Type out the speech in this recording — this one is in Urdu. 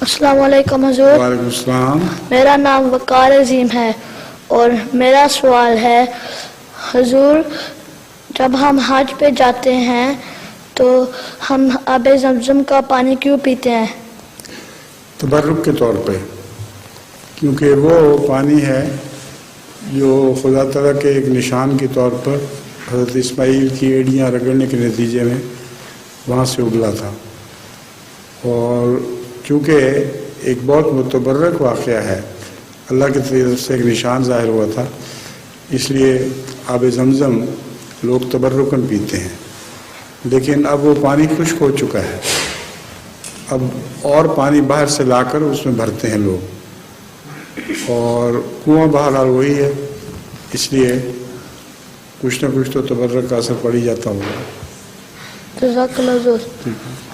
السلام علیکم حضور. وعلیکم السلام. میرا نام وقار عظیم ہے اور میرا سوال ہے حضور جب ہم حج پہ جاتے ہیں تو ہم آب زمزم کا پانی کیوں پیتے ہیں؟ تبرک کے طور پہ، کیونکہ وہ پانی ہے جو خدا تعالیٰ کے ایک نشان کے طور پر حضرت اسماعیل کی ایڑیاں رگڑنے کے نتیجے میں وہاں سے ابلا تھا، اور چونکہ ایک بہت متبرک واقعہ ہے، اللہ کی طرف سے ایک نشان ظاہر ہوا تھا، اس لیے آب زمزم لوگ تبرکاً پیتے ہیں. لیکن اب وہ پانی خشک ہو چکا ہے، اب اور پانی باہر سے لا کر اس میں بھرتے ہیں لوگ، اور کنواں بہرحال وہی ہے، اس لیے کچھ نہ کچھ تو تبرک کا اثر پڑ ہی جاتا ہوگا. جزاک اللہ حضور. ٹھیک ہے.